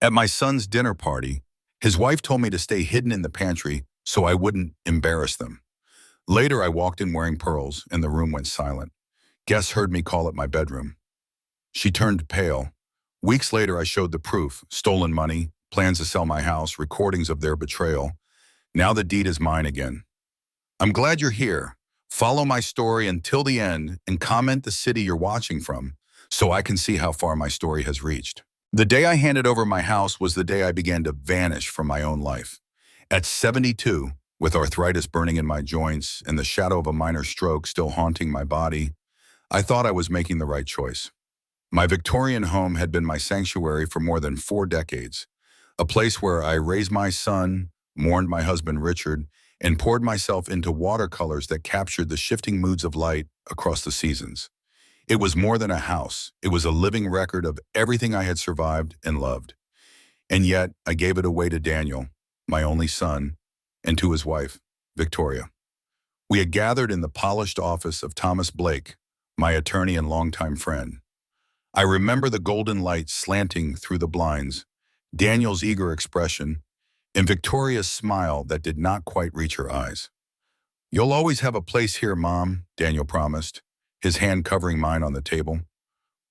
At my son's dinner party, his wife told me to stay hidden in the pantry so I wouldn't embarrass them. Later, I walked in wearing pearls, and the room went silent. Guests heard me call it my bedroom. She turned pale. Weeks later, I showed the proof: stolen money, plans to sell my house, recordings of their betrayal. Now the deed is mine again. I'm glad you're here. Follow my story until the end and comment the city you're watching from so I can see how far my story has reached. The day I handed over my house was the day I began to vanish from my own life. At 72, with arthritis burning in my joints and the shadow of a minor stroke still haunting my body, I thought I was making the right choice. My Victorian home had been my sanctuary for more than 4 decades, a place where I raised my son, mourned my husband Richard, and poured myself into watercolors that captured the shifting moods of light across the seasons. It was more than a house. It was a living record of everything I had survived and loved. And yet, I gave it away to Daniel, my only son, and to his wife, Victoria. We had gathered in the polished office of Thomas Blake, my attorney and longtime friend. I remember the golden light slanting through the blinds, Daniel's eager expression, and Victoria's smile that did not quite reach her eyes. "You'll always have a place here, Mom," Daniel promised, his hand covering mine on the table.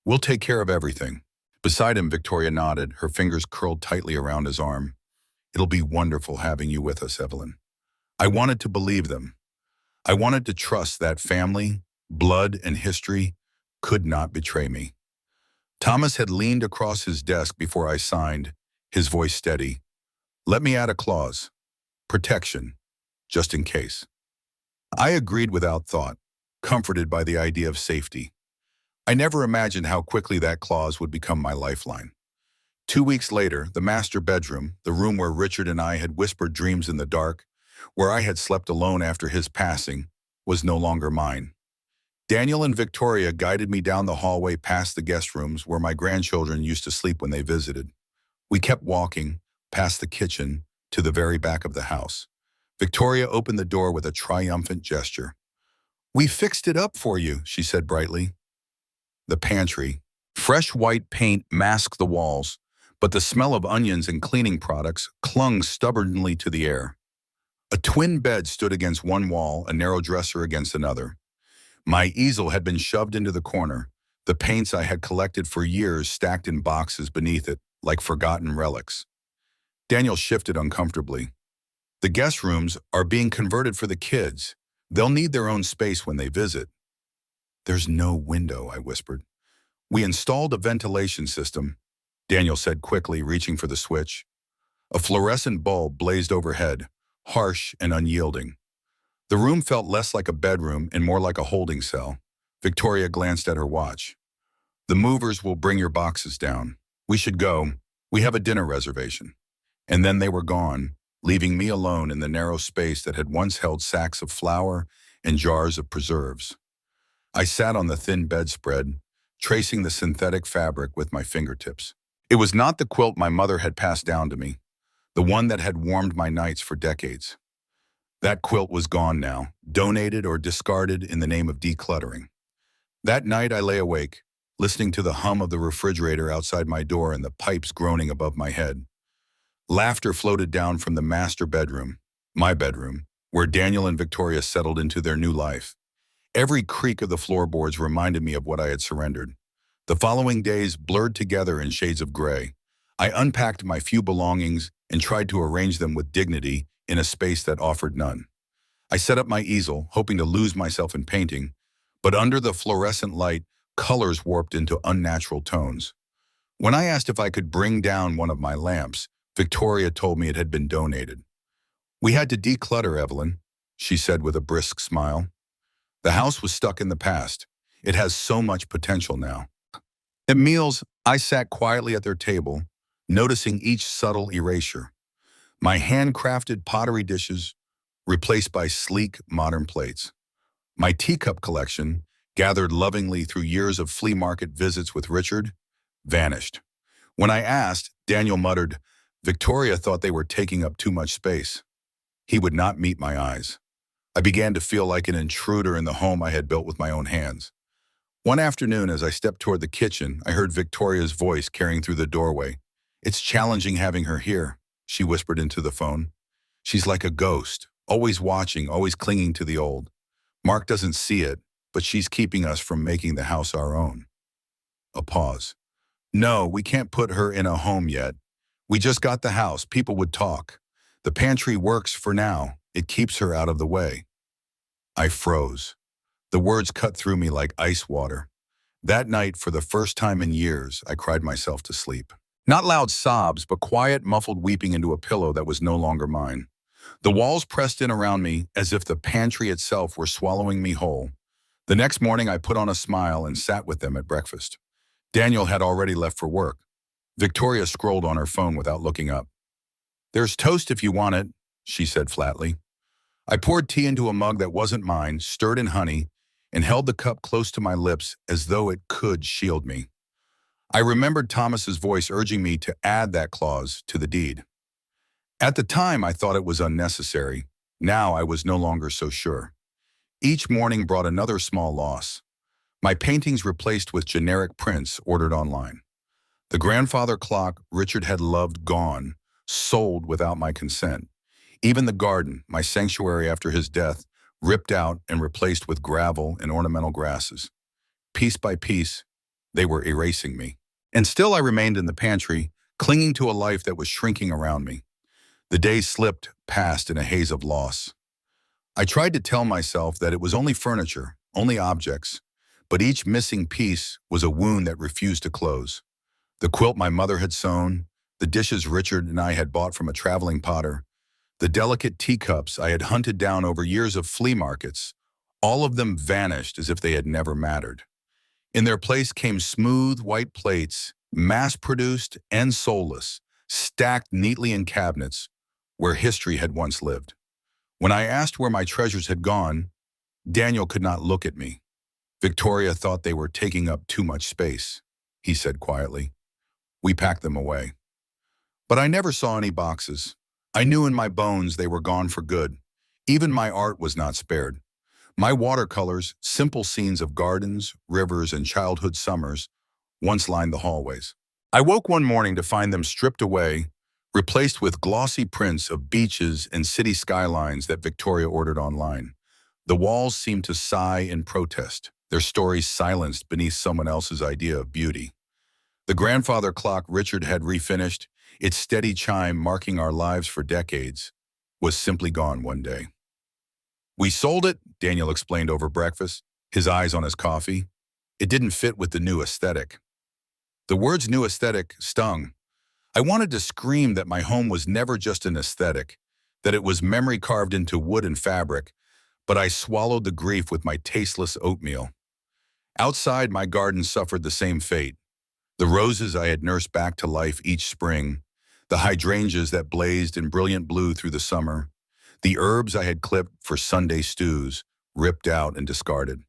"We'll take care of everything." Beside him, Victoria nodded, her fingers curled tightly around his arm. "It'll be wonderful having you with us, Evelyn." I wanted to believe them. I wanted to trust that family, blood, and history could not betray me. Thomas had leaned across his desk before I signed, his voice steady. "Let me add a clause. Protection, just in case." I agreed without thought, comforted by the idea of safety. I never imagined how quickly that clause would become my lifeline. 2 weeks later, the master bedroom, the room where Richard and I had whispered dreams in the dark, where I had slept alone after his passing, was no longer mine. Daniel and Victoria guided me down the hallway past the guest rooms where my grandchildren used to sleep when they visited. We kept walking, past the kitchen, to the very back of the house. Victoria opened the door with a triumphant gesture. "We fixed it up for you," she said brightly. The pantry. Fresh white paint masked the walls, but the smell of onions and cleaning products clung stubbornly to the air. A twin bed stood against one wall, a narrow dresser against another. My easel had been shoved into the corner, the paints I had collected for years stacked in boxes beneath it, like forgotten relics. Daniel shifted uncomfortably. "The guest rooms are being converted for the kids. They'll need their own space when they visit." "There's no window," I whispered. "We installed a ventilation system," Daniel said quickly, reaching for the switch. A fluorescent bulb blazed overhead, harsh and unyielding. The room felt less like a bedroom and more like a holding cell. Victoria glanced at her watch. "The movers will bring your boxes down. We should go. We have a dinner reservation." And then they were gone, leaving me alone in the narrow space that had once held sacks of flour and jars of preserves. I sat on the thin bedspread, tracing the synthetic fabric with my fingertips. It was not the quilt my mother had passed down to me, the one that had warmed my nights for decades. That quilt was gone now, donated or discarded in the name of decluttering. That night I lay awake, listening to the hum of the refrigerator outside my door and the pipes groaning above my head. Laughter floated down from the master bedroom, my bedroom, where Daniel and Victoria settled into their new life. Every creak of the floorboards reminded me of what I had surrendered. The following days blurred together in shades of gray. I unpacked my few belongings and tried to arrange them with dignity in a space that offered none. I set up my easel, hoping to lose myself in painting, but under the fluorescent light, colors warped into unnatural tones. When I asked if I could bring down one of my lamps, Victoria told me it had been donated. "We had to declutter, Evelyn," she said with a brisk smile. "The house was stuck in the past. It has so much potential now." At meals, I sat quietly at their table, noticing each subtle erasure. My handcrafted pottery dishes replaced by sleek, modern plates. My teacup collection, gathered lovingly through years of flea market visits with Richard, vanished. When I asked, Daniel muttered, "Victoria thought they were taking up too much space." He would not meet my eyes. I began to feel like an intruder in the home I had built with my own hands. One afternoon, as I stepped toward the kitchen, I heard Victoria's voice carrying through the doorway. It's challenging having her here, she whispered into the phone. She's like a ghost, always watching, always clinging to the old. Mark doesn't see it, but she's keeping us from making the house our own. A pause. No, we can't put her in a home yet. We just got the house. People would talk. The pantry works for now. It keeps her out of the way. I froze. The words cut through me like ice water. That night, for the first time in years, I cried myself to sleep. Not loud sobs, but quiet, muffled weeping into a pillow that was no longer mine. The walls pressed in around me as if the pantry itself were swallowing me whole. The next morning, I put on a smile and sat with them at breakfast. Daniel had already left for work. Victoria scrolled on her phone without looking up. "There's toast if you want it," she said flatly. I poured tea into a mug that wasn't mine, stirred in honey, and held the cup close to my lips as though it could shield me. I remembered Thomas's voice urging me to add that clause to the deed. At the time, I thought it was unnecessary. Now I was no longer so sure. Each morning brought another small loss. My paintings replaced with generic prints ordered online. The grandfather clock Richard had loved gone, sold without my consent. Even the garden, my sanctuary after his death, ripped out and replaced with gravel and ornamental grasses. Piece by piece, they were erasing me. And still I remained in the pantry, clinging to a life that was shrinking around me. The days slipped past in a haze of loss. I tried to tell myself that it was only furniture, only objects, but each missing piece was a wound that refused to close. The quilt my mother had sewn, the dishes Richard and I had bought from a traveling potter, the delicate teacups I had hunted down over years of flea markets, all of them vanished as if they had never mattered. In their place came smooth white plates, mass-produced and soulless, stacked neatly in cabinets where history had once lived. When I asked where my treasures had gone, Daniel could not look at me. "Victoria thought they were taking up too much space," he said quietly. "We packed them away." But I never saw any boxes. I knew in my bones they were gone for good. Even my art was not spared. My watercolors, simple scenes of gardens, rivers, and childhood summers, once lined the hallways. I woke one morning to find them stripped away, replaced with glossy prints of beaches and city skylines that Victoria ordered online. The walls seemed to sigh in protest, their stories silenced beneath someone else's idea of beauty. The grandfather clock Richard had refinished, its steady chime marking our lives for decades, was simply gone one day. "We sold it," Daniel explained over breakfast, his eyes on his coffee. "It didn't fit with the new aesthetic." The words "new aesthetic" stung. I wanted to scream that my home was never just an aesthetic, that it was memory carved into wood and fabric, but I swallowed the grief with my tasteless oatmeal. Outside, my garden suffered the same fate. The roses I had nursed back to life each spring, the hydrangeas that blazed in brilliant blue through the summer, the herbs I had clipped for Sunday stews, ripped out and discarded.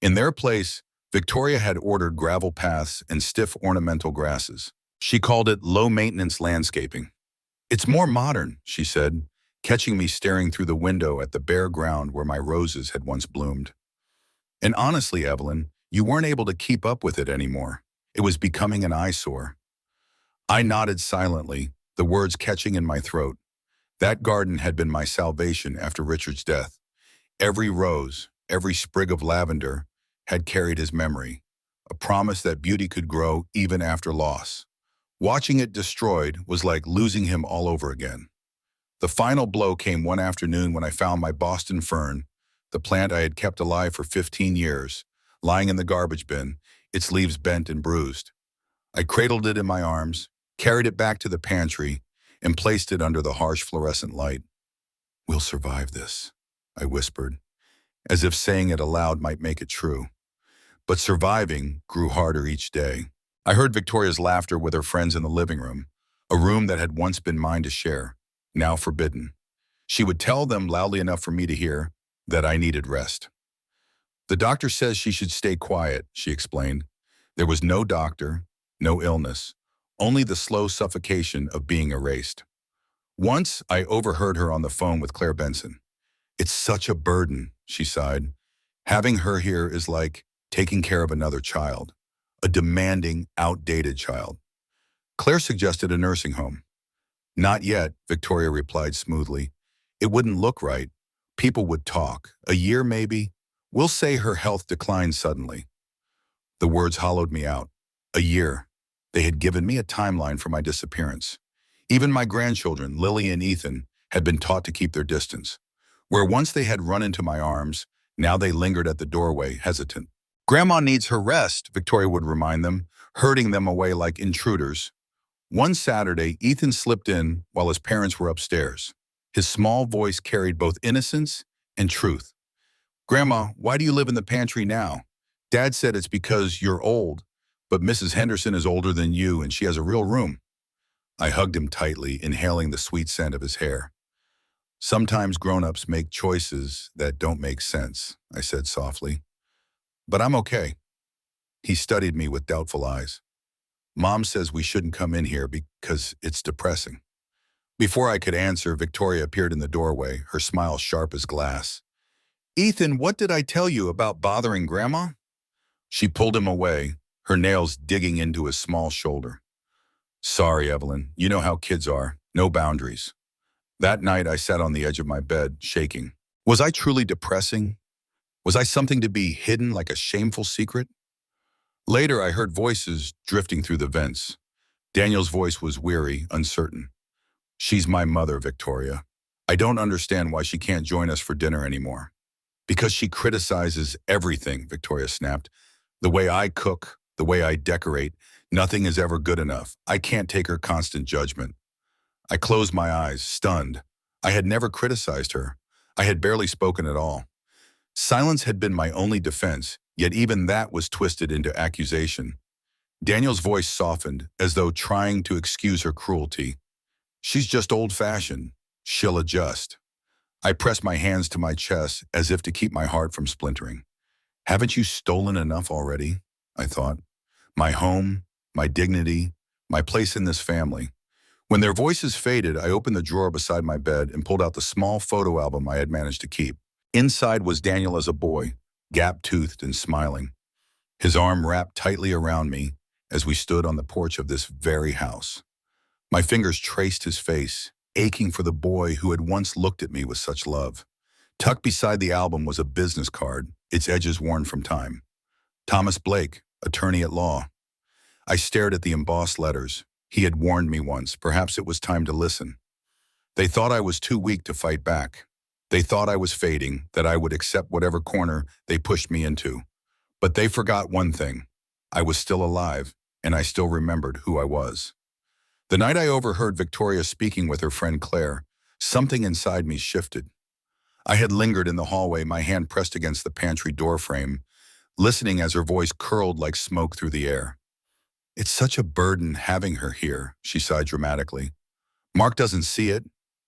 In their place, Victoria had ordered gravel paths and stiff ornamental grasses. She called it low-maintenance landscaping. "It's more modern," she said, catching me staring through the window at the bare ground where my roses had once bloomed. "And honestly, Evelyn, you weren't able to keep up with it anymore. It was becoming an eyesore." I nodded silently, the words catching in my throat. That garden had been my salvation after Richard's death. Every rose, every sprig of lavender had carried his memory, a promise that beauty could grow even after loss. Watching it destroyed was like losing him all over again. The final blow came one afternoon when I found my Boston fern, the plant I had kept alive for 15 years, lying in the garbage bin, its leaves bent and bruised. I cradled it in my arms, carried it back to the pantry, and placed it under the harsh fluorescent light. "We'll survive this," I whispered, as if saying it aloud might make it true. But surviving grew harder each day. I heard Victoria's laughter with her friends in the living room, a room that had once been mine to share, now forbidden. She would tell them loudly enough for me to hear that I needed rest. "The doctor says she should stay quiet," she explained. There was no doctor, no illness, only the slow suffocation of being erased. Once I overheard her on the phone with Claire Benson. "It's such a burden," she sighed. "Having her here is like taking care of another child, a demanding, outdated child." Claire suggested a nursing home. Not yet, Victoria replied smoothly. It wouldn't look right. People would talk. A year maybe. We'll say her health declined suddenly. The words hollowed me out. A year. They had given me a timeline for my disappearance. Even my grandchildren, Lily and Ethan, had been taught to keep their distance. Where once they had run into my arms, now they lingered at the doorway, hesitant. Grandma needs her rest, Victoria would remind them, herding them away like intruders. One Saturday, Ethan slipped in while his parents were upstairs. His small voice carried both innocence and truth. Grandma, why do you live in the pantry now? Dad said it's because you're old, but Mrs. Henderson is older than you and she has a real room. I hugged him tightly, inhaling the sweet scent of his hair. Sometimes grown-ups make choices that don't make sense, I said softly. But I'm okay. He studied me with doubtful eyes. Mom says we shouldn't come in here because it's depressing. Before I could answer, Victoria appeared in the doorway, her smile sharp as glass. Ethan, what did I tell you about bothering Grandma? She pulled him away, her nails digging into his small shoulder. Sorry, Evelyn. You know how kids are. No boundaries. That night, I sat on the edge of my bed, shaking. Was I truly depressing? Was I something to be hidden like a shameful secret? Later, I heard voices drifting through the vents. Daniel's voice was weary, uncertain. She's my mother, Victoria. I don't understand why she can't join us for dinner anymore. Because she criticizes everything, Victoria snapped. The way I cook, the way I decorate, nothing is ever good enough. I can't take her constant judgment. I closed my eyes, stunned. I had never criticized her. I had barely spoken at all. Silence had been my only defense, yet even that was twisted into accusation. Daniel's voice softened, as though trying to excuse her cruelty. She's just old-fashioned. She'll adjust. I pressed my hands to my chest as if to keep my heart from splintering. Haven't you stolen enough already? I thought. My home, my dignity, my place in this family. When their voices faded, I opened the drawer beside my bed and pulled out the small photo album I had managed to keep. Inside was Daniel as a boy, gap-toothed and smiling. His arm wrapped tightly around me as we stood on the porch of this very house. My fingers traced his face, aching for the boy who had once looked at me with such love. Tucked beside the album was a business card, its edges worn from time. Thomas Blake, attorney at law. I stared at the embossed letters. He had warned me once. Perhaps it was time to listen. They thought I was too weak to fight back. They thought I was fading, that I would accept whatever corner they pushed me into. But they forgot one thing. I was still alive, and I still remembered who I was. The night I overheard Victoria speaking with her friend Claire, something inside me shifted. I had lingered in the hallway, my hand pressed against the pantry door frame, listening as her voice curled like smoke through the air. It's such a burden having her here, she sighed dramatically. Mark doesn't see it,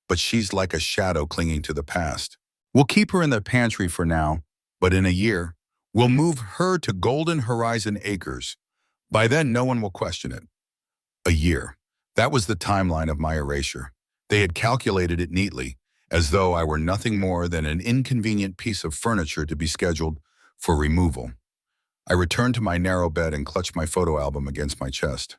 but she's like a shadow clinging to the past. We'll keep her in the pantry for now, but in a year, we'll move her to Golden Horizon Acres. By then, no one will question it. A year. That was the timeline of my erasure. They had calculated it neatly, as though I were nothing more than an inconvenient piece of furniture to be scheduled for removal. I returned to my narrow bed and clutched my photo album against my chest.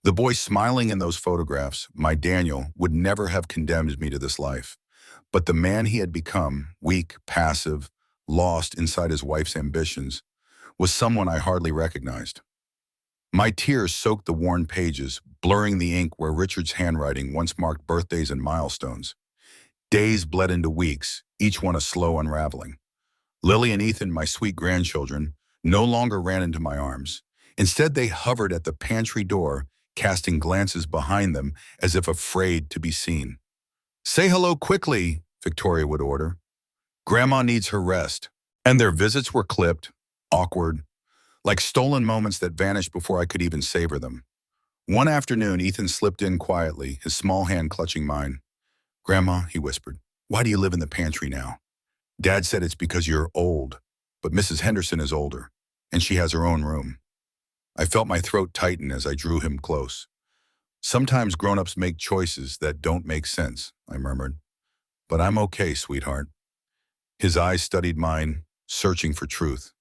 The boy smiling in those photographs, my Daniel, would never have condemned me to this life. But the man he had become, weak, passive, lost inside his wife's ambitions, was someone I hardly recognized. My tears soaked the worn pages, blurring the ink where Richard's handwriting once marked birthdays and milestones. Days bled into weeks, each one a slow unraveling. Lily and Ethan, my sweet grandchildren, no longer ran into my arms. Instead, they hovered at the pantry door, casting glances behind them as if afraid to be seen. Say hello quickly, Victoria would order. Grandma needs her rest. And their visits were clipped, awkward, like stolen moments that vanished before I could even savor them. One afternoon, Ethan slipped in quietly, his small hand clutching mine. Grandma, he whispered, why do you live in the pantry now? Dad said it's because you're old, but Mrs. Henderson is older, and she has her own room. I felt my throat tighten as I drew him close. Sometimes grown-ups make choices that don't make sense, I murmured. But I'm okay, sweetheart. His eyes studied mine, searching for truth.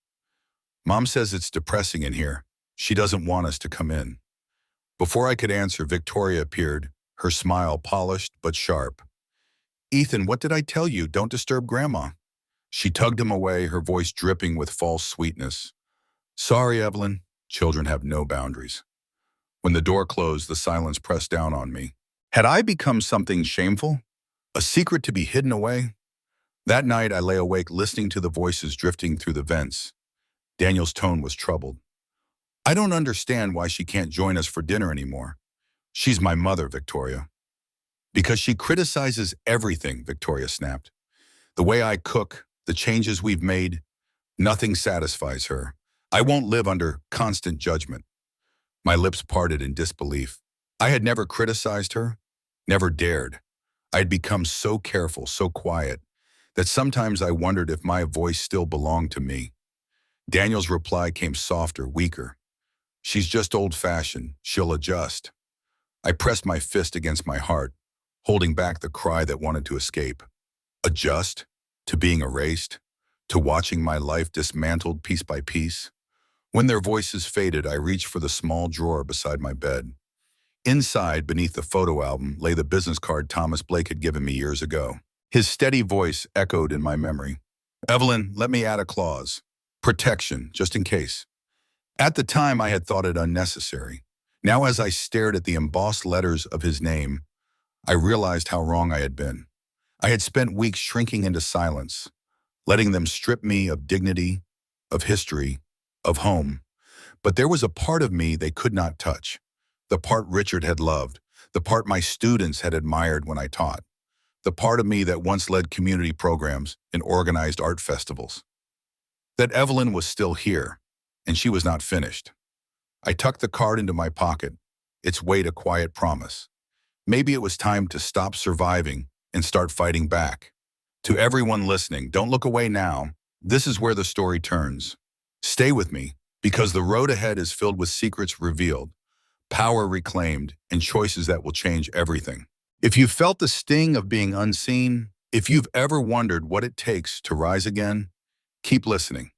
Mom says it's depressing in here. She doesn't want us to come in. Before I could answer, Victoria appeared, her smile polished but sharp. "Ethan, what did I tell you? Don't disturb Grandma." She tugged him away, her voice dripping with false sweetness. "Sorry, Evelyn. Children have no boundaries." When the door closed, the silence pressed down on me. Had I become something shameful? A secret to be hidden away? That night, I lay awake listening to the voices drifting through the vents. Daniel's tone was troubled. "I don't understand why she can't join us for dinner anymore." "She's my mother, Victoria." "Because she criticizes everything," Victoria snapped. "The way I cook, the changes we've made, nothing satisfies her. I won't live under constant judgment." My lips parted in disbelief. I had never criticized her, never dared. I had become so careful, so quiet, that sometimes I wondered if my voice still belonged to me. Daniel's reply came softer, weaker. "She's just old-fashioned. She'll adjust." I pressed my fist against my heart, holding back the cry that wanted to escape. Adjust? To being erased? To watching my life dismantled piece by piece? When their voices faded, I reached for the small drawer beside my bed. Inside, beneath the photo album, lay the business card Thomas Blake had given me years ago. His steady voice echoed in my memory. "Evelyn, let me add a clause. Protection, just in case." At the time, I had thought it unnecessary. Now, as I stared at the embossed letters of his name, I realized how wrong I had been. I had spent weeks shrinking into silence, letting them strip me of dignity, of history, of home. But there was a part of me they could not touch. The part Richard had loved, the part my students had admired when I taught, the part of me that once led community programs and organized art festivals. That Evelyn was still here, and she was not finished. I tucked the card into my pocket, its weight a quiet promise. Maybe it was time to stop surviving and start fighting back. To everyone listening, don't look away now. This is where the story turns. Stay with me, because the road ahead is filled with secrets revealed, power reclaimed, and choices that will change everything. If you felt the sting of being unseen, if you've ever wondered what it takes to rise again, keep listening.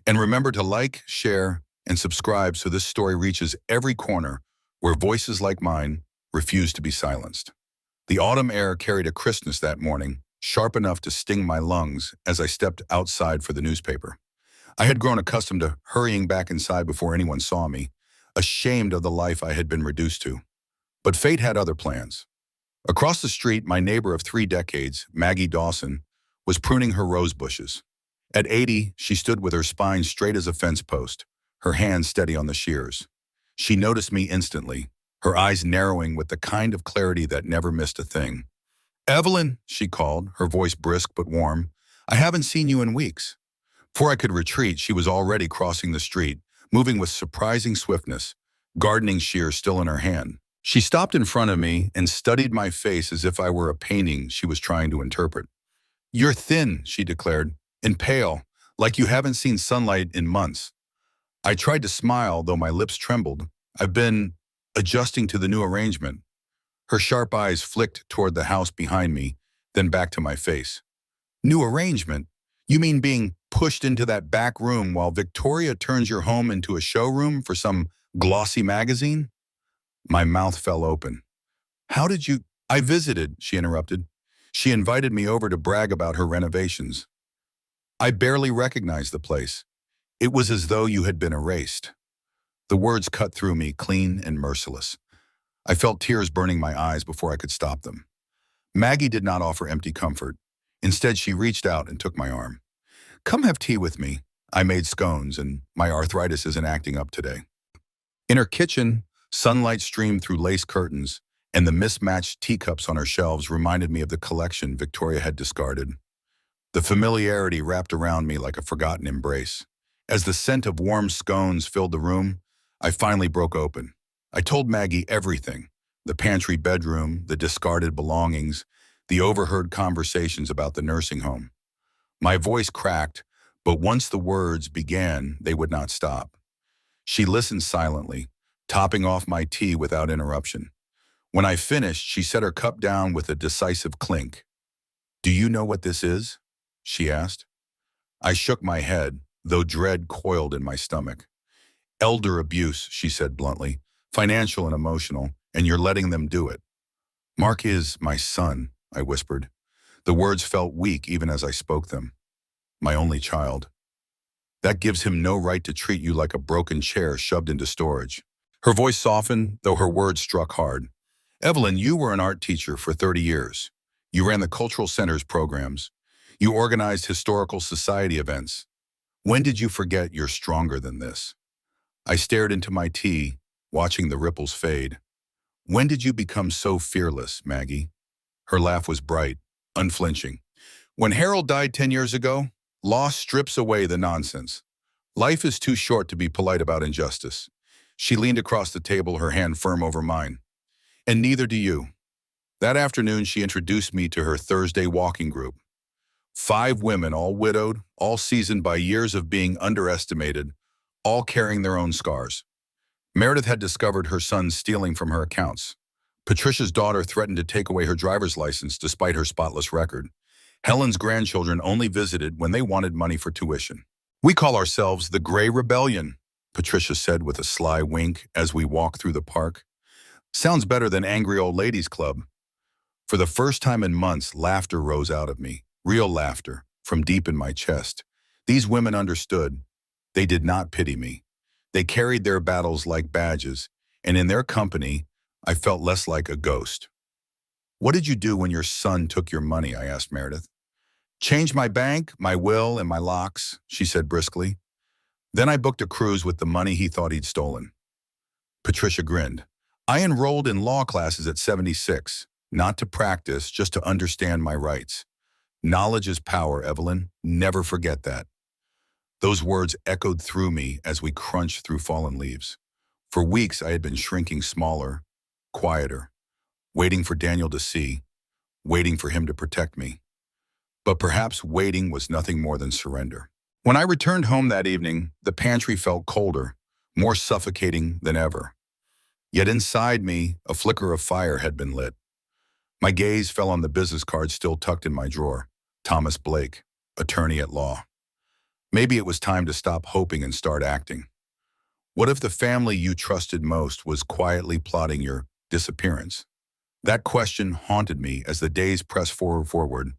And remember to like, share, and subscribe so this story reaches every corner where voices like mine refuse to be silenced. The autumn air carried a crispness that morning, sharp enough to sting my lungs as I stepped outside for the newspaper. I had grown accustomed to hurrying back inside before anyone saw me, ashamed of the life I had been reduced to. But fate had other plans. Across the street, my neighbor of 3 decades, Maggie Dawson, was pruning her rose bushes. At 80, she stood with her spine straight as a fence post, her hands steady on the shears. She noticed me instantly, her eyes narrowing with the kind of clarity that never missed a thing. "Evelyn," she called, her voice brisk but warm, "I haven't seen you in weeks." Before I could retreat, she was already crossing the street, moving with surprising swiftness, gardening shears still in her hand. She stopped in front of me and studied my face as if I were a painting she was trying to interpret. "You're thin," she declared, "and pale, like you haven't seen sunlight in months." I tried to smile, though my lips trembled. "I've been adjusting to the new arrangement." Her sharp eyes flicked toward the house behind me, then back to my face. "New arrangement? You mean being pushed into that back room while Victoria turns your home into a showroom for some glossy magazine?" My mouth fell open. "How did you—" "I visited," she interrupted. "She invited me over to brag about her renovations. I barely recognized the place. It was as though you had been erased." The words cut through me, clean and merciless. I felt tears burning my eyes before I could stop them. Maggie did not offer empty comfort. Instead, she reached out and took my arm. "Come have tea with me. I made scones, and my arthritis isn't acting up today." In her kitchen, sunlight streamed through lace curtains, and the mismatched teacups on her shelves reminded me of the collection Victoria had discarded. The familiarity wrapped around me like a forgotten embrace. As the scent of warm scones filled the room, I finally broke open. I told Maggie everything: the pantry bedroom, the discarded belongings, the overheard conversations about the nursing home. My voice cracked, but once the words began, they would not stop. She listened silently, topping off my tea without interruption. When I finished, she set her cup down with a decisive clink. "Do you know what this is?" she asked. I shook my head, though dread coiled in my stomach. "Elder abuse," she said bluntly. financial and emotional, and you're letting them do it. Mark is my son, I whispered. The words felt weak even as I spoke them. My only child. That gives him no right to treat you like a broken chair shoved into storage. Her voice softened, though her words struck hard. Evelyn, you were an art teacher for 30 years. You ran the cultural center's programs. You organized historical society events. When did you forget you're stronger than this? I stared into my tea, watching the ripples fade. When did you become so fearless, Maggie? Her laugh was bright, unflinching. When Harold died 10 years ago, loss strips away the nonsense. Life is too short to be polite about injustice. She leaned across the table, her hand firm over mine. And neither do you. That afternoon, she introduced me to her Thursday walking group. 5 women, all widowed, all seasoned by years of being underestimated, all carrying their own scars. Meredith had discovered her son stealing from her accounts. Patricia's daughter threatened to take away her driver's license despite her spotless record. Helen's grandchildren only visited when they wanted money for tuition. We call ourselves the Gray Rebellion, Patricia said with a sly wink as we walked through the park. Sounds better than Angry Old Ladies Club. For the first time in months, laughter rose out of me. Real laughter, from deep in my chest. These women understood. They did not pity me. They carried their battles like badges, and in their company, I felt less like a ghost. What did you do when your son took your money? I asked Meredith. Changed my bank, my will, and my locks, she said briskly. Then I booked a cruise with the money he thought he'd stolen. Patricia grinned. I enrolled in law classes at 76, not to practice, just to understand my rights. Knowledge is power, Evelyn. Never forget that. Those words echoed through me as we crunched through fallen leaves. For weeks, I had been shrinking smaller, quieter, waiting for Daniel to see, waiting for him to protect me. But perhaps waiting was nothing more than surrender. When I returned home that evening, the pantry felt colder, more suffocating than ever. Yet inside me, a flicker of fire had been lit. My gaze fell on the business card still tucked in my drawer. Thomas Blake, attorney at law. Maybe it was time to stop hoping and start acting. What if the family you trusted most was quietly plotting your disappearance? That question haunted me as the days pressed forward.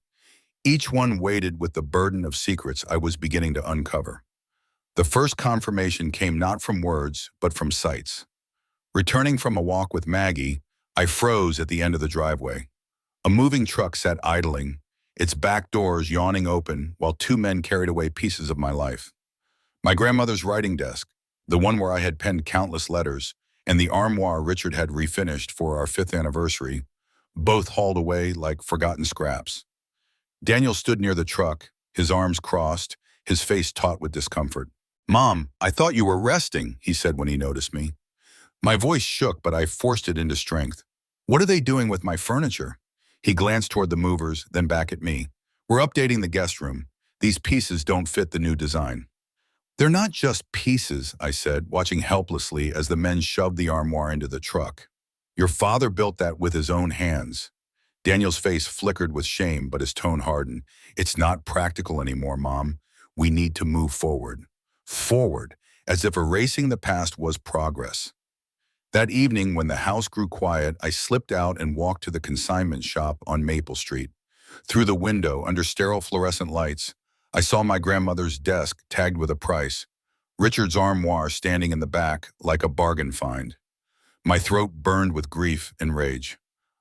Each one weighted with the burden of secrets I was beginning to uncover. The first confirmation came not from words, but from sights. Returning from a walk with Maggie, I froze at the end of the driveway. A moving truck sat idling, its back doors yawning open while 2 men carried away pieces of my life. My grandmother's writing desk, the one where I had penned countless letters, and the armoire Richard had refinished for our 5th anniversary, both hauled away like forgotten scraps. Daniel stood near the truck, his arms crossed, his face taut with discomfort. Mom, I thought you were resting, he said when he noticed me. My voice shook, but I forced it into strength. What are they doing with my furniture? He glanced toward the movers, then back at me. We're updating the guest room. These pieces don't fit the new design. They're not just pieces, I said, watching helplessly as the men shoved the armoire into the truck. Your father built that with his own hands. Daniel's face flickered with shame, but his tone hardened. It's not practical anymore, Mom. We need to move forward. Forward, as if erasing the past was progress. That evening, when the house grew quiet, I slipped out and walked to the consignment shop on Maple Street. Through the window, under sterile fluorescent lights, I saw my grandmother's desk tagged with a price, Richard's armoire standing in the back like a bargain find. My throat burned with grief and rage.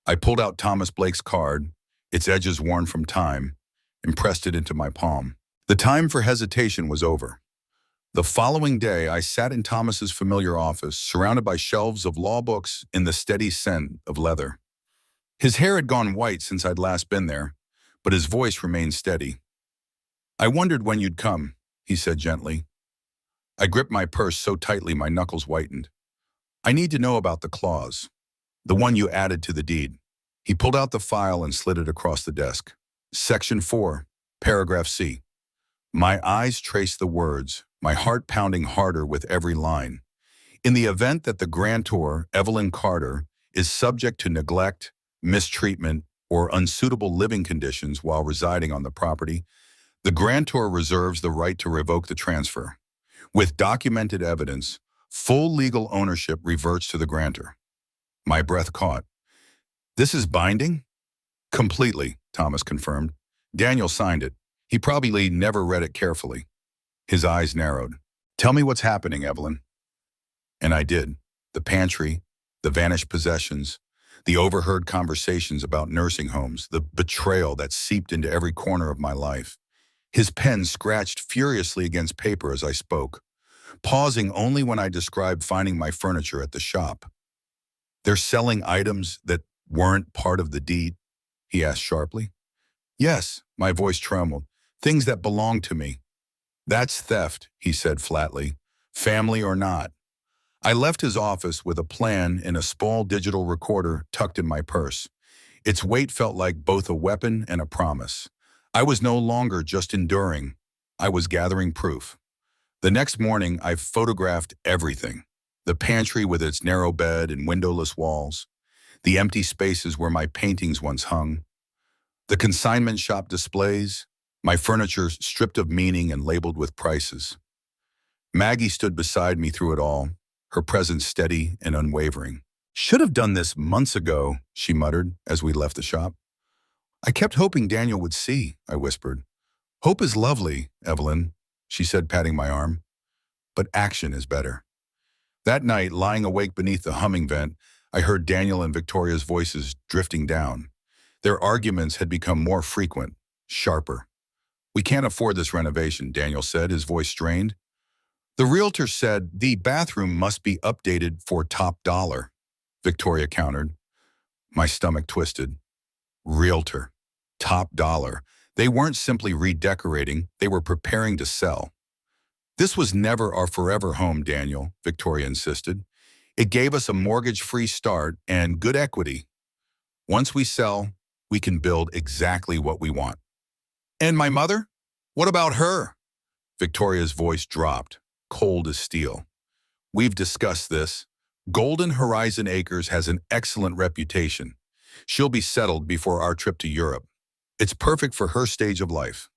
I pulled out Thomas Blake's card, its edges worn from time, and pressed it into my palm. The time for hesitation was over. The following day, I sat in Thomas's familiar office, surrounded by shelves of law books in the steady scent of leather. His hair had gone white since I'd last been there, but his voice remained steady. I wondered when you'd come, he said gently. I gripped my purse so tightly my knuckles whitened. I need to know about the clause, the one you added to the deed. He pulled out the file and slid it across the desk. Section 4, paragraph C. My eyes traced the words, my heart pounding harder with every line. In the event that the grantor, Evelyn Carter, is subject to neglect, mistreatment, or unsuitable living conditions while residing on the property, the grantor reserves the right to revoke the transfer. With documented evidence, Full legal ownership reverts to the grantor. My breath caught. This is binding? Completely, Thomas confirmed. Daniel signed it. He probably never read it carefully. His eyes narrowed. Tell me what's happening, Evelyn. And I did. The pantry, the vanished possessions, the overheard conversations about nursing homes, the betrayal that seeped into every corner of my life. His pen scratched furiously against paper as I spoke, pausing only when I described finding my furniture at the shop. They're selling items that weren't part of the deed, he asked sharply. Yes, my voice trembled. Things that belonged to me. That's theft, he said flatly, family or not. I left his office with a plan and a small digital recorder tucked in my purse. Its weight felt like both a weapon and a promise. I was no longer just enduring. I was gathering proof. The next morning, I photographed everything. The pantry with its narrow bed and windowless walls, the empty spaces where my paintings once hung, the consignment shop displays, my furniture stripped of meaning and labeled with prices. Maggie stood beside me through it all, her presence steady and unwavering. Should have done this months ago, she muttered as we left the shop. I kept hoping Daniel would see, I whispered. Hope is lovely, Evelyn, she said, patting my arm. But action is better. That night, lying awake beneath the humming vent, I heard Daniel and Victoria's voices drifting down. Their arguments had become more frequent, sharper. We can't afford this renovation, Daniel said, his voice strained. The realtor said the bathroom must be updated for top dollar, Victoria countered. My stomach twisted. Realtor. Top dollar. They weren't simply redecorating, they were preparing to sell. This was never our forever home, Daniel, Victoria insisted. It gave us a mortgage-free start and good equity. Once we sell, we can build exactly what we want. And my mother? What about her? Victoria's voice dropped, cold as steel. We've discussed this. Golden Horizon Acres has an excellent reputation. She'll be settled before our trip to Europe. It's perfect for her stage of life.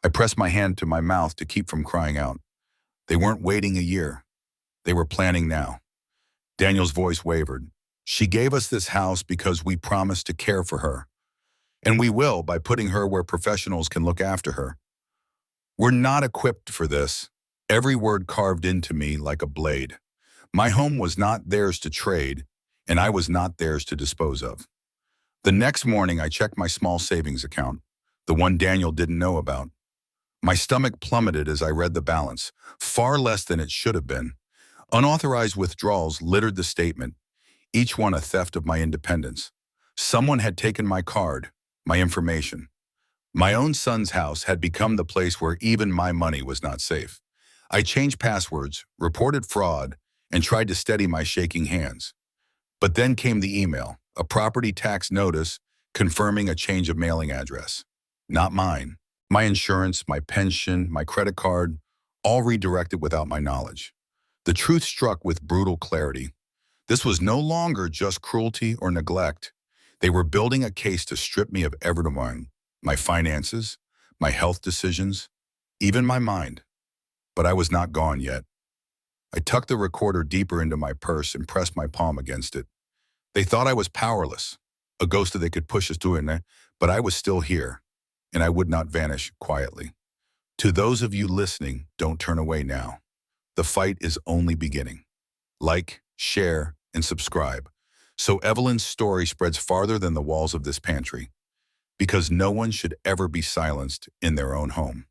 I pressed my hand to my mouth to keep from crying out. They weren't waiting a year. They were planning now. Daniel's voice wavered. She gave us this house because we promised to care for her. And we will by putting her where professionals can look after her. We're not equipped for this. Every word carved into me like a blade. My home was not theirs to trade, and I was not theirs to dispose of. The next morning, I checked my small savings account, the one Daniel didn't know about. My stomach plummeted as I read the balance, far less than it should have been. Unauthorized withdrawals littered the statement, each one a theft of my independence. Someone had taken my card, my information. My own son's house had become the place where even my money was not safe. I changed passwords, reported fraud, and tried to steady my shaking hands. But then came the email, a property tax notice confirming a change of mailing address. Not mine. My insurance, my pension, my credit card, all redirected without my knowledge. The truth struck with brutal clarity. This was no longer just cruelty or neglect. They were building a case to strip me of everything, my finances, my health decisions, even my mind. But I was not gone yet. I tucked the recorder deeper into my purse and pressed my palm against it. They thought I was powerless, a ghost that they could push us through, but I was still here, and I would not vanish quietly. To those of you listening, don't turn away now. The fight is only beginning. Like, share, and subscribe, so Evelyn's story spreads farther than the walls of this pantry, because no one should ever be silenced in their own home.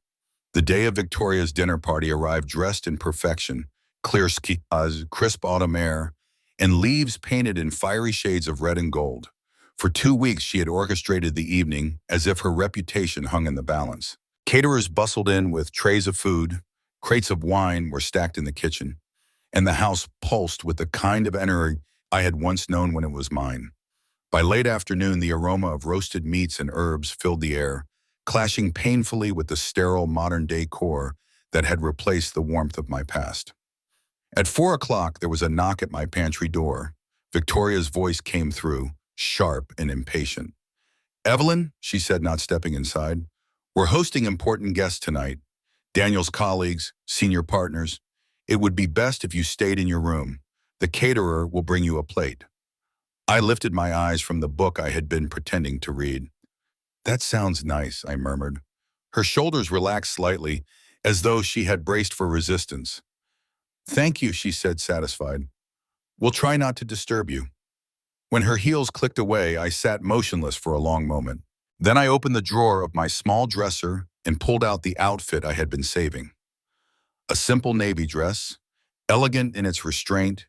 The day of Victoria's dinner party arrived dressed in perfection, clear skies, crisp autumn air, and leaves painted in fiery shades of red and gold. For 2 weeks, she had orchestrated the evening as if her reputation hung in the balance. Caterers bustled in with trays of food, crates of wine were stacked in the kitchen, and the house pulsed with the kind of energy I had once known when it was mine. By late afternoon, the aroma of roasted meats and herbs filled the air, clashing painfully with the sterile modern-day core that had replaced the warmth of my past. At 4 o'clock, there was a knock at my pantry door. Victoria's voice came through, sharp and impatient. Evelyn, she said, not stepping inside, we're hosting important guests tonight. Daniel's colleagues, senior partners. It would be best if you stayed in your room. The caterer will bring you a plate. I lifted my eyes from the book I had been pretending to read. That sounds nice, I murmured. Her shoulders relaxed slightly, as though she had braced for resistance. Thank you, she said, satisfied. We'll try not to disturb you. When her heels clicked away, I sat motionless for a long moment. Then I opened the drawer of my small dresser and pulled out the outfit I had been saving. A simple navy dress, elegant in its restraint,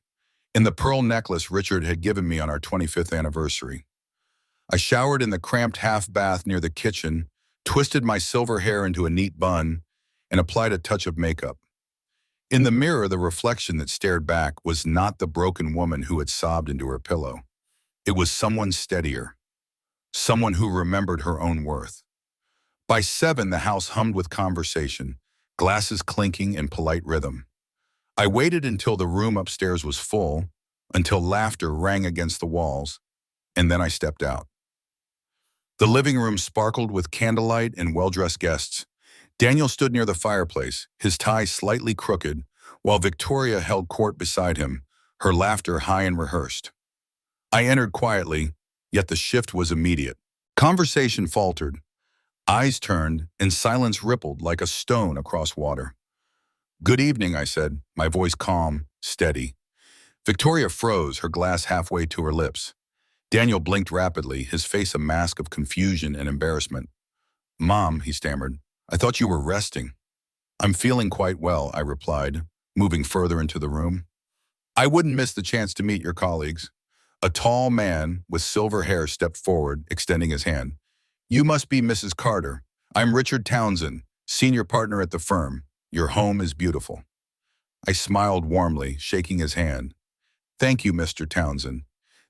and the pearl necklace Richard had given me on our 25th anniversary. I showered in the cramped half bath near the kitchen, twisted my silver hair into a neat bun, and applied a touch of makeup. In the mirror, the reflection that stared back was not the broken woman who had sobbed into her pillow. It was someone steadier, someone who remembered her own worth. By 7, the house hummed with conversation, glasses clinking in polite rhythm. I waited until the room upstairs was full, until laughter rang against the walls, and then I stepped out. The living room sparkled with candlelight and well-dressed guests. Daniel stood near the fireplace, his tie slightly crooked, while Victoria held court beside him, her laughter high and rehearsed. I entered quietly, yet the shift was immediate. Conversation faltered, eyes turned, and silence rippled like a stone across water. Good evening, I said, my voice calm, steady. Victoria froze, her glass halfway to her lips. Daniel blinked rapidly, his face a mask of confusion and embarrassment. Mom, he stammered, I thought you were resting. I'm feeling quite well, I replied, moving further into the room. I wouldn't miss the chance to meet your colleagues. A tall man with silver hair stepped forward, extending his hand. You must be Mrs. Carter. I'm Richard Townsend, senior partner at the firm. Your home is beautiful. I smiled warmly, shaking his hand. Thank you, Mr. Townsend.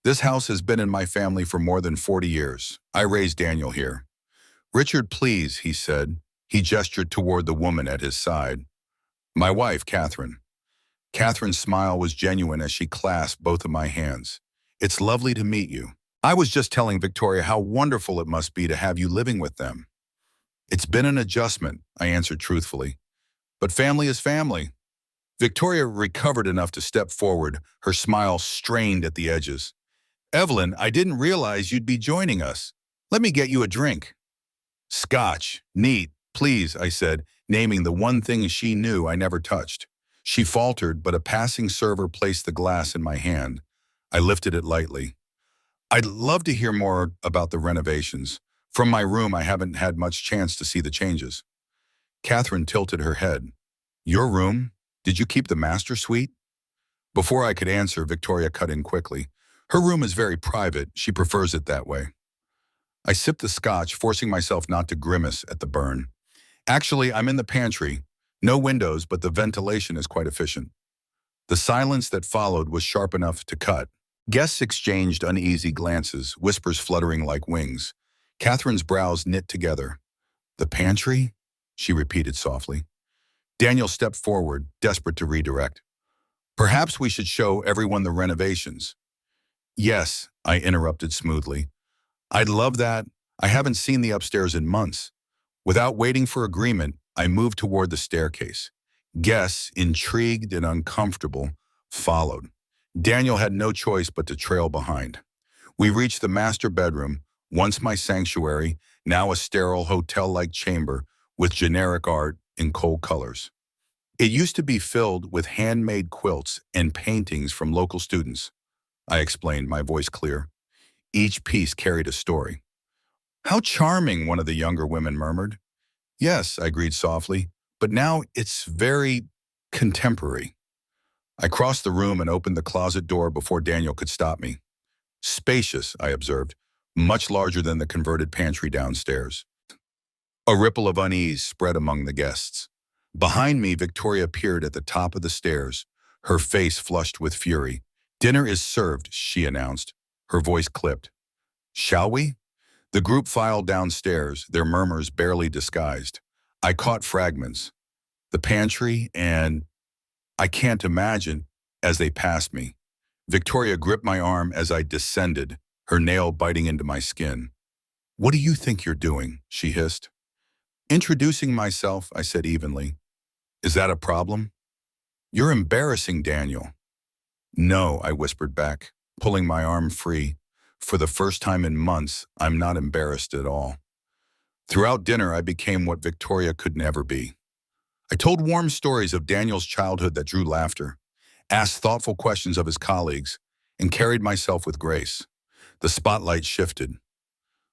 This house has been in my family for more than 40 years. I raised Daniel here. Richard, please, he said. He gestured toward the woman at his side. My wife, Catherine. Catherine's smile was genuine as she clasped both of my hands. It's lovely to meet you. I was just telling Victoria how wonderful it must be to have you living with them. It's been an adjustment, I answered truthfully. But family is family. Victoria recovered enough to step forward, her smile strained at the edges. Evelyn, I didn't realize you'd be joining us. Let me get you a drink. Scotch, neat, please, I said, naming the one thing she knew I never touched. She faltered, but a passing server placed the glass in my hand. I lifted it lightly. I'd love to hear more about the renovations. From my room, I haven't had much chance to see the changes. Catherine tilted her head. Your room? Did you keep the master suite? Before I could answer, Victoria cut in quickly. Her room is very private. She prefers it that way. I sipped the scotch, forcing myself not to grimace at the burn. Actually, I'm in the pantry. No windows, but the ventilation is quite efficient. The silence that followed was sharp enough to cut. Guests exchanged uneasy glances, whispers fluttering like wings. Catherine's brows knit together. The pantry? She repeated softly. Daniel stepped forward, desperate to redirect. Perhaps we should show everyone the renovations. Yes, I interrupted smoothly. I'd love that. I haven't seen the upstairs in months. Without waiting for agreement, I moved toward the staircase. Guests, intrigued and uncomfortable, followed. Daniel had no choice but to trail behind. We reached the master bedroom, once my sanctuary, now a sterile hotel-like chamber with generic art in cold colors. It used to be filled with handmade quilts and paintings from local students. I explained, my voice clear. Each piece carried a story. How charming, one of the younger women murmured. Yes, I agreed softly, but now it's very contemporary. I crossed the room and opened the closet door before Daniel could stop me. Spacious, I observed, much larger than the converted pantry downstairs. A ripple of unease spread among the guests. Behind me, Victoria appeared at the top of the stairs, her face flushed with fury. Dinner is served, she announced, her voice clipped. Shall we? The group filed downstairs, their murmurs barely disguised. I caught fragments. The pantry and I can't imagine as they passed me. Victoria gripped my arm as I descended, her nail biting into my skin. What do you think you're doing? She hissed. Introducing myself, I said evenly. Is that a problem? "You're embarrassing, Daniel." "No," I whispered back, pulling my arm free. "For the first time in months, I'm not embarrassed at all." Throughout dinner, I became what Victoria could never be. I told warm stories of Daniel's childhood that drew laughter, asked thoughtful questions of his colleagues, and carried myself with grace. The spotlight shifted.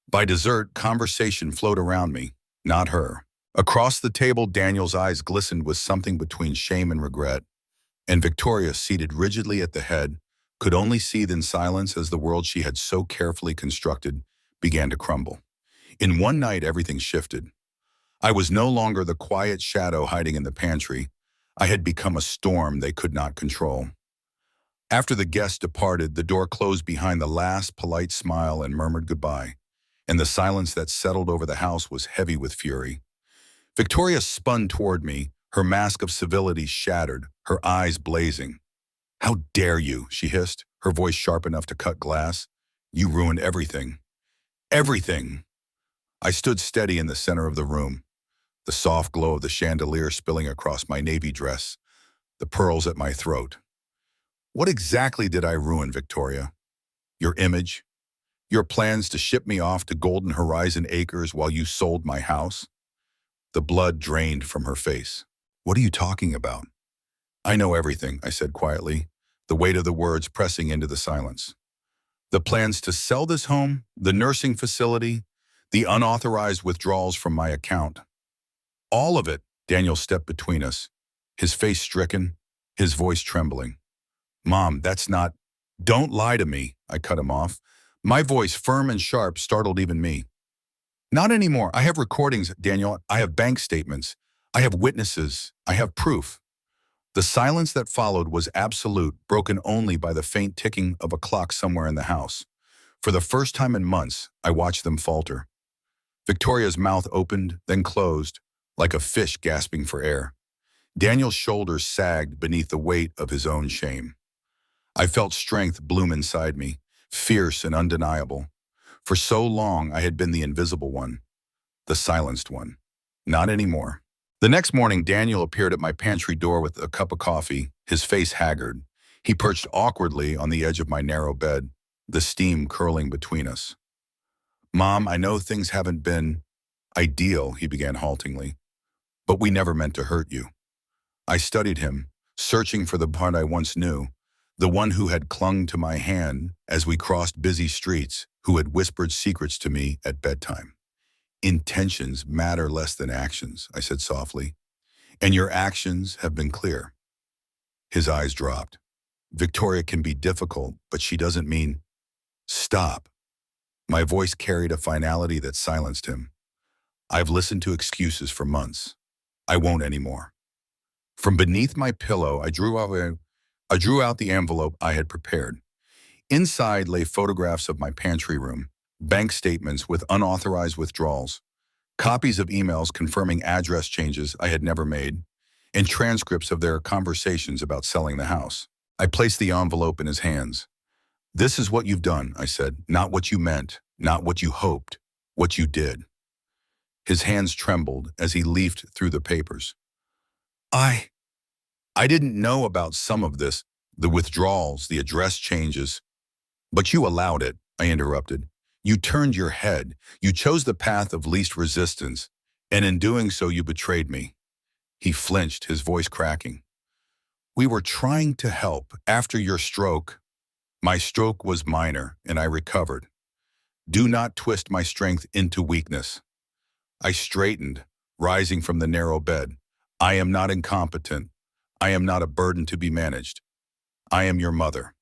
By dessert, conversation flowed around me, not her. Across the table, Daniel's eyes glistened with something between shame and regret, and Victoria, seated rigidly at the head, could only seethe in silence as the world she had so carefully constructed began to crumble. In one night, everything shifted. I was no longer the quiet shadow hiding in the pantry. I had become a storm they could not control. After the guests departed, the door closed behind the last polite smile and murmured goodbye, and the silence that settled over the house was heavy with fury. Victoria spun toward me, her mask of civility shattered, her eyes blazing. "How dare you?" she hissed, her voice sharp enough to cut glass. "You ruined everything. Everything." I stood steady in the center of the room, the soft glow of the chandelier spilling across my navy dress, the pearls at my throat. "What exactly did I ruin, Victoria? Your image? Your plans to ship me off to Golden Horizon Acres while you sold my house?" The blood drained from her face. "What are you talking about?" "I know everything," I said quietly, the weight of the words pressing into the silence. "The plans to sell this home, the nursing facility, the unauthorized withdrawals from my account. All of it." Daniel stepped between us, his face stricken, his voice trembling. "Mom, that's not—" "Don't lie to me," I cut him off. My voice, firm and sharp, startled even me. "Not anymore. I have recordings, Daniel. I have bank statements. I have witnesses. I have proof." The silence that followed was absolute, broken only by the faint ticking of a clock somewhere in the house. For the first time in months, I watched them falter. Victoria's mouth opened, then closed, like a fish gasping for air. Daniel's shoulders sagged beneath the weight of his own shame. I felt strength bloom inside me, fierce and undeniable. For so long, I had been the invisible one, the silenced one. Not anymore. The next morning, Daniel appeared at my pantry door with a cup of coffee, his face haggard. He perched awkwardly on the edge of my narrow bed, the steam curling between us. "Mom, I know things haven't been ideal," he began haltingly, "but we never meant to hurt you." I studied him, searching for the part I once knew, the one who had clung to my hand as we crossed busy streets, who had whispered secrets to me at bedtime. "Intentions matter less than actions," I said softly, "and your actions have been clear." His eyes dropped. "Victoria can be difficult, but she doesn't mean—" "Stop." My voice carried a finality that silenced him. "I've listened to excuses for months. I won't anymore." From beneath my pillow, I drew out the envelope I had prepared. Inside lay photographs of my pantry room, bank statements with unauthorized withdrawals, copies of emails confirming address changes I had never made, and transcripts of their conversations about selling the house. I placed the envelope in his hands. "This is what you've done," I said, "not what you meant, not what you hoped, what you did." His hands trembled as he leafed through the papers. I didn't know about some of this, the withdrawals, the address changes." "But you allowed it," I interrupted. "You turned your head. You chose the path of least resistance, and in doing so you betrayed me." He flinched, his voice cracking. "We were trying to help. After your stroke—" "My stroke was minor, and I recovered. Do not twist my strength into weakness." I straightened, rising from the narrow bed. "I am not incompetent. I am not a burden to be managed. I am your mother.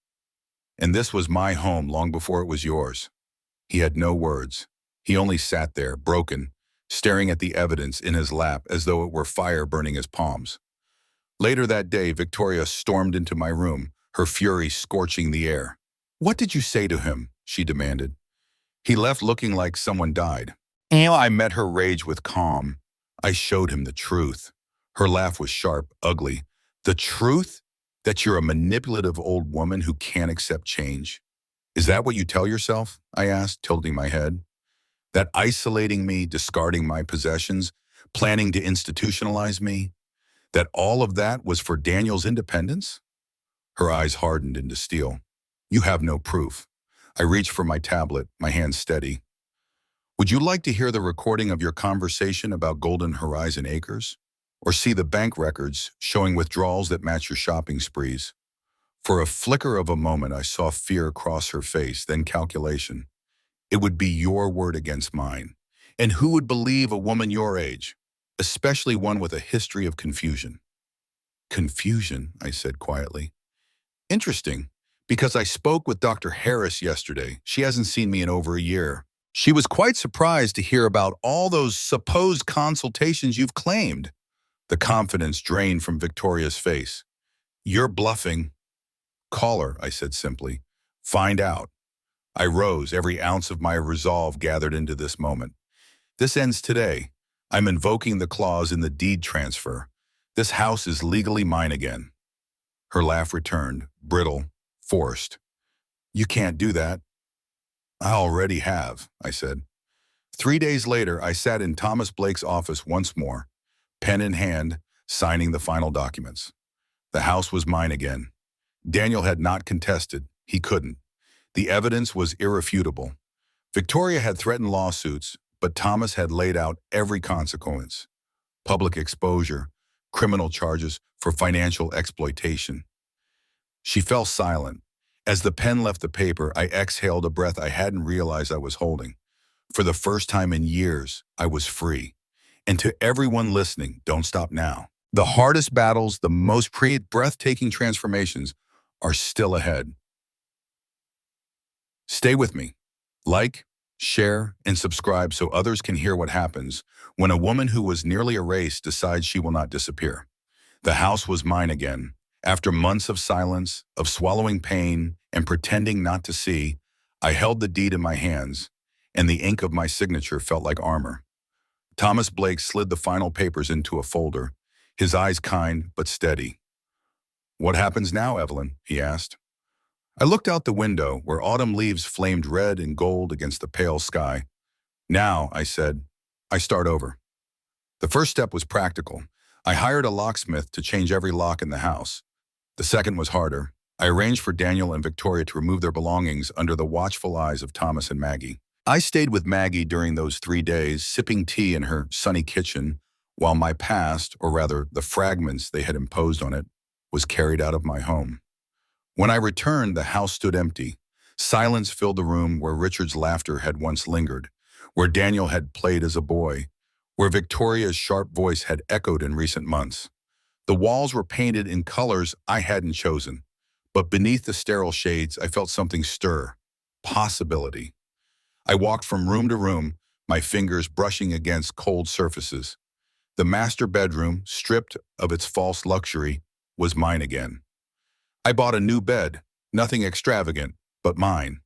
And this was my home long before it was yours." He had no words. He only sat there, broken, staring at the evidence in his lap as though it were fire burning his palms. Later that day, Victoria stormed into my room, her fury scorching the air. "What did you say to him?" she demanded. "He left looking like someone died." I met her rage with calm. I showed him the truth. Her laugh was sharp, ugly. "The truth? That you're a manipulative old woman who can't accept change? Is that what you tell yourself?" I asked, tilting my head. "That isolating me, discarding my possessions, planning to institutionalize me? That all of that was for Daniel's independence? Her eyes hardened into steel. You have no proof. I reached for my tablet, my hand steady. Would you like to hear the recording of your conversation about Golden Horizon Acres? Or see the bank records showing withdrawals that match your shopping sprees? For a flicker of a moment, I saw fear cross her face, then calculation. It would be your word against mine. And who would believe a woman your age, especially one with a history of confusion? Confusion, I said quietly. Interesting, because I spoke with Dr. Harris yesterday. She hasn't seen me in over a year. She was quite surprised to hear about all those supposed consultations you've claimed. The confidence drained from Victoria's face. You're bluffing. Call her, I said simply. Find out. I rose, every ounce of my resolve gathered into this moment. This ends today. I'm invoking the clause in the deed transfer. This house is legally mine again. Her laugh returned, brittle, forced. You can't do that. I already have, I said. 3 days later, I sat in Thomas Blake's office once more, pen in hand, signing the final documents. The house was mine again. Daniel had not contested. He couldn't. The evidence was irrefutable. Victoria had threatened lawsuits, but Thomas had laid out every consequence. Public exposure, criminal charges for financial exploitation. She fell silent. As the pen left the paper, I exhaled a breath I hadn't realized I was holding. For the first time in years, I was free. And to everyone listening, don't stop now. The hardest battles, the most breathtaking transformations are still ahead. Stay with me. Like, share, and subscribe so others can hear what happens when a woman who was nearly erased decides she will not disappear. The house was mine again. After months of silence, of swallowing pain, and pretending not to see, I held the deed in my hands, and the ink of my signature felt like armor. Thomas Blake slid the final papers into a folder, his eyes kind but steady. What happens now, Evelyn? He asked. I looked out the window where autumn leaves flamed red and gold against the pale sky. Now, I said, I start over. The first step was practical. I hired a locksmith to change every lock in the house. The second was harder. I arranged for Daniel and Victoria to remove their belongings under the watchful eyes of Thomas and Maggie. I stayed with Maggie during those 3 days, sipping tea in her sunny kitchen, while my past, or rather the fragments they had imposed on it, was carried out of my home. When I returned, the house stood empty. Silence filled the room where Richard's laughter had once lingered, where Daniel had played as a boy, where Victoria's sharp voice had echoed in recent months. The walls were painted in colors I hadn't chosen, but beneath the sterile shades, I felt something stir. Possibility. I walked from room to room, my fingers brushing against cold surfaces. The master bedroom, stripped of its false luxury, was mine again. I bought a new bed, nothing extravagant, but mine.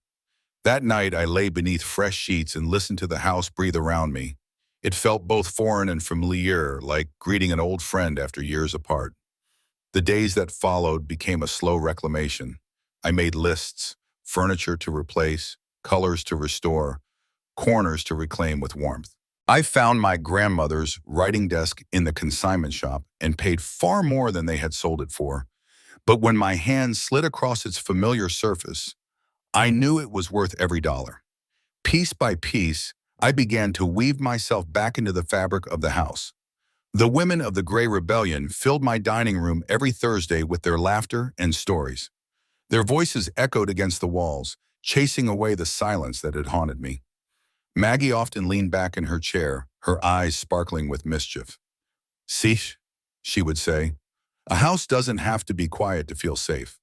That night, I lay beneath fresh sheets and listened to the house breathe around me. It felt both foreign and familiar, like greeting an old friend after years apart. The days that followed became a slow reclamation. I made lists, furniture to replace, colors to restore, corners to reclaim with warmth. I found my grandmother's writing desk in the consignment shop and paid far more than they had sold it for. But when my hand slid across its familiar surface, I knew it was worth every dollar. Piece by piece, I began to weave myself back into the fabric of the house. The women of the Gray Rebellion filled my dining room every Thursday with their laughter and stories. Their voices echoed against the walls, chasing away the silence that had haunted me. Maggie often leaned back in her chair, her eyes sparkling with mischief. See, she would say, a house doesn't have to be quiet to feel safe.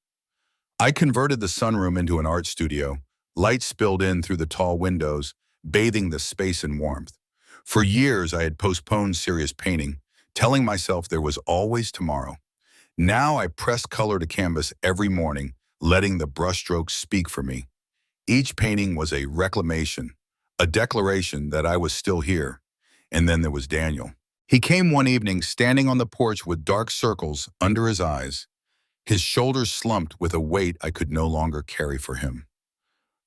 I converted the sunroom into an art studio. Light spilled in through the tall windows, bathing the space in warmth. For years, I had postponed serious painting, telling myself there was always tomorrow. Now I pressed color to canvas every morning, letting the brushstrokes speak for me. Each painting was a reclamation, a declaration that I was still here. And then there was Daniel. He came one evening standing on the porch with dark circles under his eyes. His shoulders slumped with a weight I could no longer carry for him.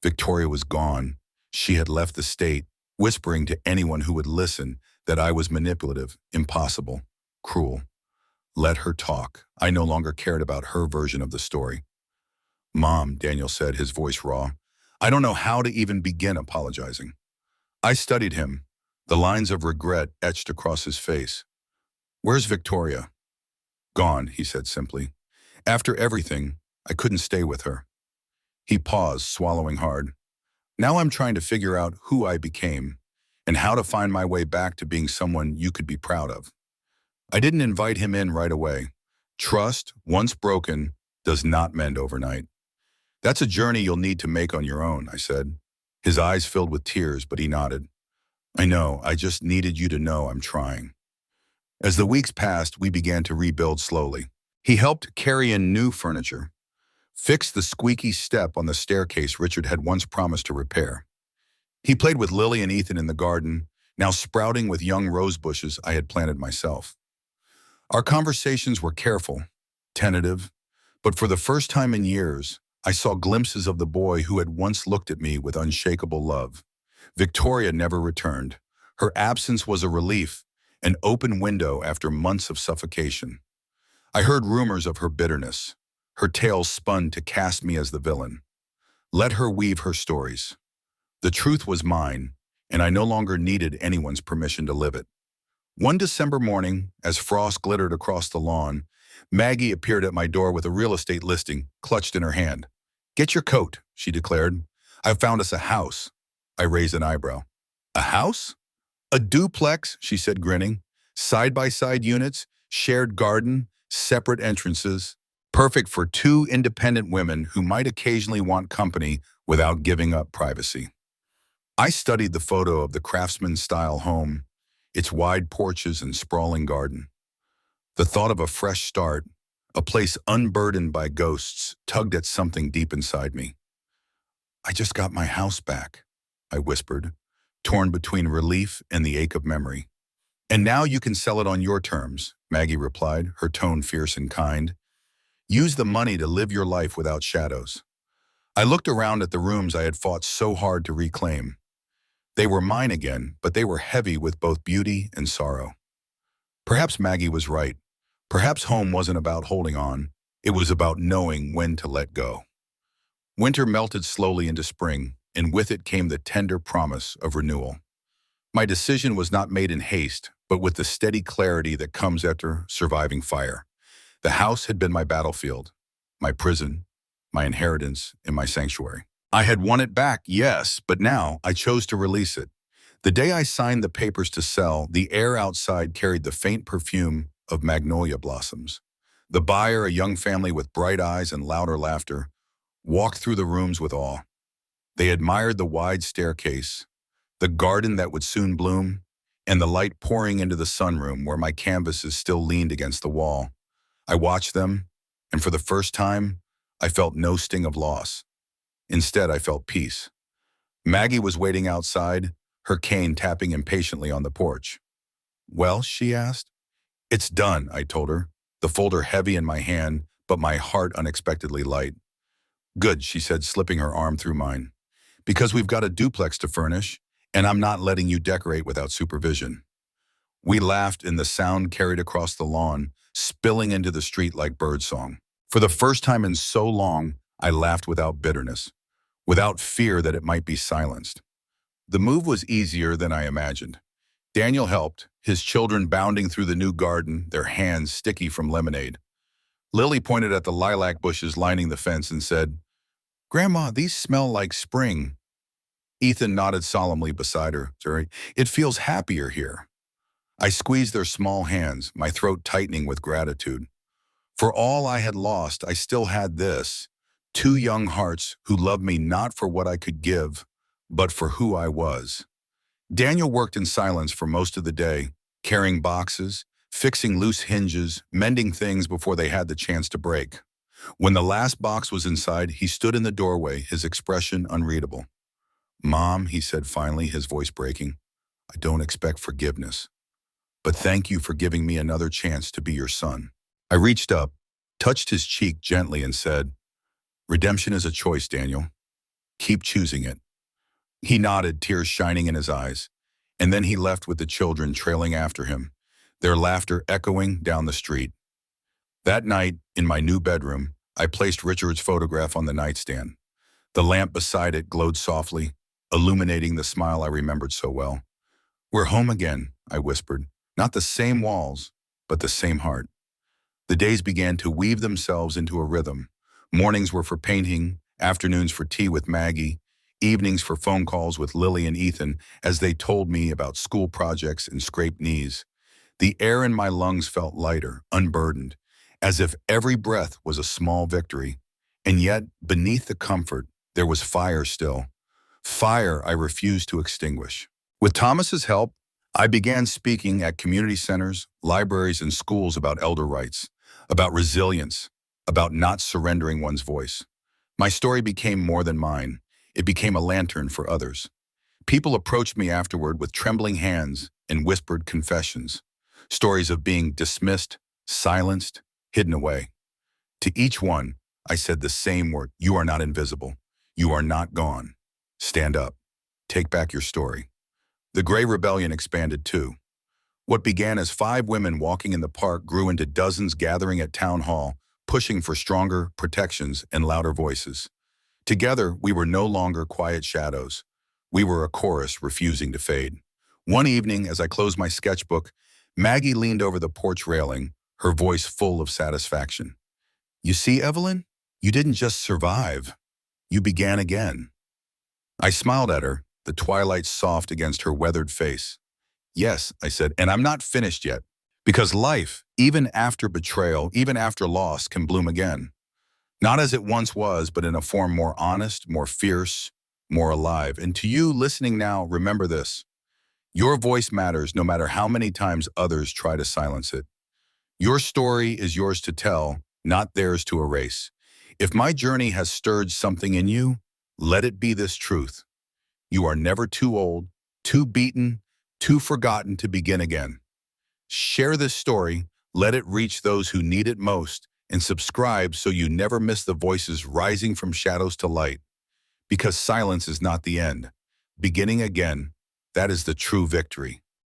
Victoria was gone. She had left the state, whispering to anyone who would listen that I was manipulative, impossible, cruel. Let her talk. I no longer cared about her version of the story. Mom, Daniel said, his voice raw. I don't know how to even begin apologizing. I studied him, the lines of regret etched across his face. Where's Victoria? Gone, he said simply. After everything, I couldn't stay with her. He paused, swallowing hard. Now I'm trying to figure out who I became and how to find my way back to being someone you could be proud of. I didn't invite him in right away. Trust, once broken, does not mend overnight. That's a journey you'll need to make on your own, I said. His eyes filled with tears, but he nodded. I know, I just needed you to know I'm trying. As the weeks passed, we began to rebuild slowly. He helped carry in new furniture, fix the squeaky step on the staircase Richard had once promised to repair. He played with Lily and Ethan in the garden, now sprouting with young rose bushes I had planted myself. Our conversations were careful, tentative, but for the first time in years, I saw glimpses of the boy who had once looked at me with unshakable love. Victoria never returned. Her absence was a relief, an open window after months of suffocation. I heard rumors of her bitterness. Her tale spun to cast me as the villain. Let her weave her stories. The truth was mine, and I no longer needed anyone's permission to live it. One December morning, as frost glittered across the lawn, Maggie appeared at my door with a real estate listing clutched in her hand. Get your coat, she declared. I've found us a house. I raised an eyebrow. A house? A duplex, she said, grinning. Side-by-side units, shared garden, separate entrances. Perfect for two independent women who might occasionally want company without giving up privacy. I studied the photo of the craftsman-style home, its wide porches and sprawling garden. The thought of a fresh start, a place unburdened by ghosts, tugged at something deep inside me. I just got my house back, I whispered, torn between relief and the ache of memory. And now you can sell it on your terms, Maggie replied, her tone fierce and kind. Use the money to live your life without shadows. I looked around at the rooms I had fought so hard to reclaim. They were mine again, but they were heavy with both beauty and sorrow. Perhaps Maggie was right. Perhaps home wasn't about holding on. It was about knowing when to let go. Winter melted slowly into spring, and with it came the tender promise of renewal. My decision was not made in haste, but with the steady clarity that comes after surviving fire. The house had been my battlefield, my prison, my inheritance, and my sanctuary. I had won it back, yes, but now I chose to release it. The day I signed the papers to sell, the air outside carried the faint perfume of magnolia blossoms. The buyer, a young family with bright eyes and louder laughter, walked through the rooms with awe. They admired the wide staircase, the garden that would soon bloom, and the light pouring into the sunroom where my canvases still leaned against the wall. I watched them, and for the first time, I felt no sting of loss. Instead, I felt peace. Maggie was waiting outside, her cane tapping impatiently on the porch. Well, she asked. It's done, I told her, the folder heavy in my hand, but my heart unexpectedly light. Good, she said, slipping her arm through mine. Because we've got a duplex to furnish, and I'm not letting you decorate without supervision. We laughed, and the sound carried across the lawn, spilling into the street like birdsong. For the first time in so long, I laughed without bitterness, without fear that it might be silenced. The move was easier than I imagined. Daniel helped, his children bounding through the new garden, their hands sticky from lemonade. Lily pointed at the lilac bushes lining the fence and said, Grandma, these smell like spring. Ethan nodded solemnly beside her. It feels happier here. I squeezed their small hands, my throat tightening with gratitude. For all I had lost, I still had this. Two young hearts who loved me not for what I could give, but for who I was. Daniel worked in silence for most of the day, carrying boxes, fixing loose hinges, mending things before they had the chance to break. When the last box was inside, he stood in the doorway, his expression unreadable. Mom, he said finally, his voice breaking, I don't expect forgiveness, but thank you for giving me another chance to be your son. I reached up, touched his cheek gently and said, Redemption is a choice, Daniel. Keep choosing it. He nodded, tears shining in his eyes, and then he left with the children trailing after him, their laughter echoing down the street. That night, in my new bedroom, I placed Richard's photograph on the nightstand. The lamp beside it glowed softly, illuminating the smile I remembered so well. "We're home again," I whispered. "Not the same walls, but the same heart." The days began to weave themselves into a rhythm. Mornings were for painting, afternoons for tea with Maggie, evenings for phone calls with Lily and Ethan as they told me about school projects and scraped knees. The air in my lungs felt lighter, unburdened, as if every breath was a small victory. And yet, beneath the comfort, there was fire still. Fire I refused to extinguish. With Thomas's help, I began speaking at community centers, libraries, and schools about elder rights, about resilience, about not surrendering one's voice. My story became more than mine. It became a lantern for others. People approached me afterward with trembling hands and whispered confessions, stories of being dismissed, silenced, hidden away. To each one, I said the same word: you are not invisible. You are not gone. Stand up. Take back your story. The Gray Rebellion expanded too. What began as 5 women walking in the park grew into dozens gathering at town hall, pushing for stronger protections and louder voices. Together, we were no longer quiet shadows. We were a chorus refusing to fade. One evening, as I closed my sketchbook, Maggie leaned over the porch railing, her voice full of satisfaction. "You see, Evelyn? You didn't just survive. You began again." I smiled at her, the twilight soft against her weathered face. "Yes," I said, "and I'm not finished yet. Because life, even after betrayal, even after loss, can bloom again. Not as it once was, but in a form more honest, more fierce, more alive. And to you listening now, remember this. Your voice matters no matter how many times others try to silence it. Your story is yours to tell, not theirs to erase. If my journey has stirred something in you, let it be this truth. You are never too old, too beaten, too forgotten to begin again. Share this story, let it reach those who need it most, and subscribe so you never miss the voices rising from shadows to light. Because silence is not the end. Beginning again, that is the true victory.